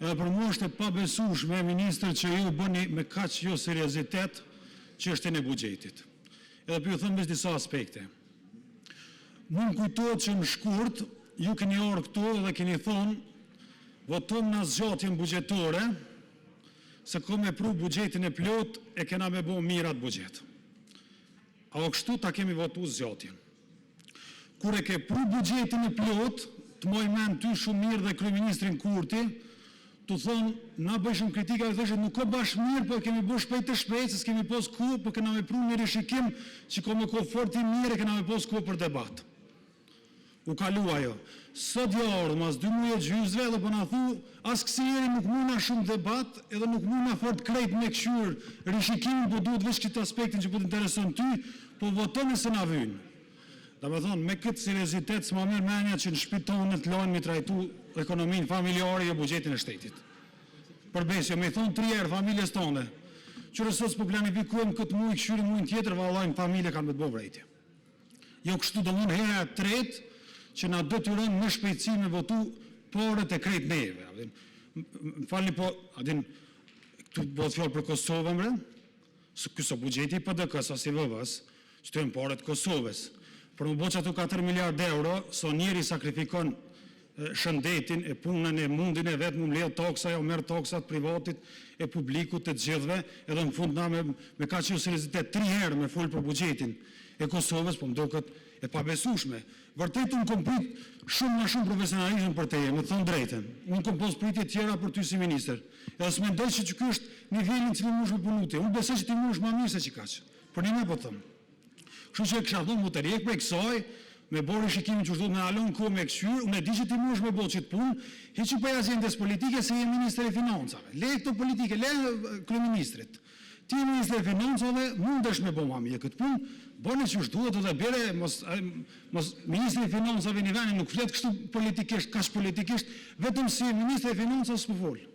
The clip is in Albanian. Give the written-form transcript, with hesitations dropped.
edhe për mua është e pabesueshme, ministër, që ju bëni me kaq jo seriozitet çështjen e buxhetit. Edhe për ju thëmë mes disa aspekte. Mund kujtohet që në shkurt, ju keni orë këtu dhe keni thonë, votojmë në zgjatjen buxhetore, se ko me pru buxhetin e plot, e kena me bo mirat buxhet. A o kështu ta kemi votu zgjatjen. Kur e ke pru buxhetin e plot, të moj men ty shumë mirë dhe kryeministrin Kurti, të thonë, na bëjshëm kritika dhe thëshë, nuk ko bash mirë, po kemi bësh shpejt të shpejt, se s'kemi pos ku, po kena me pru një rishikim, që ko me ko forti mirë, e kena me pos ku për debat. U kalua jo. Sot jarë, mas 2 muaj e gjysve, dhe për në thu, as kësi jeri nuk muna shumë debat, edhe nuk muna fort krejt me këshur rishikimin, po duhet vesh këtë aspektin që po të intereson ty, po votoni se na vynë. Da me thonë, me këtë seriozitet s'ma merë menja që në shpitonet lojnë mi trajtu ekonominë familjare jo buxhetin e shtetit. Përbesjo, me thonë 3 herë familjes tone, qërë sot s'po planifikujem këtë muj, këshyri mujnë tjetër, vallajnë familje kanë me të bo vrejtje. Jo kështu do mund hera tretë, që na detyron me shpejtësi me votu porët e krejt neve. Më falni po, këtu bëhet fjallë për Kosovën, mre, këso buxheti i PDK-s, as i vëvës, që të jenë porët Kosovës. Për më bo që atu 4 miliard euro, so njeri sakrifikon shëndetin, e punën, e mundin e vetë, më mledh toksa, o merë toksat privatit, e publikut, e të gjithve, edhe në fund na me ka që seriozitet 3 herë me full për buxhetin e Kosovës, po më do këtë e pabesueshme. Vërtet unë kom prit shumë profesionalizëm për teje, me thonë drejten. Unë kom pos pritje tjera për ty si minister. Edhe s'me ndoj që kjo është nivelin që më është punute. Unë besoj që ti më është ma mirë se që kaqë. Për një me po thëmë. Kështu që e kësha thonë më të rjekë për e kësaj, me borë shikimin që është me alon kohë me këqyrë, unë e di që ti më është me bo që të punë, heqë për agendes politike se je minister e financave. Le këto politike, le kryeministrit. Ti e minister e financave, mundesh me bo ma mirë këtë punë, bëni që është duhet dhe bere, mos ministri i financave një veni nuk fletë kështu politikisht, kash politikisht, vetëm si ministri i financave s'po folë.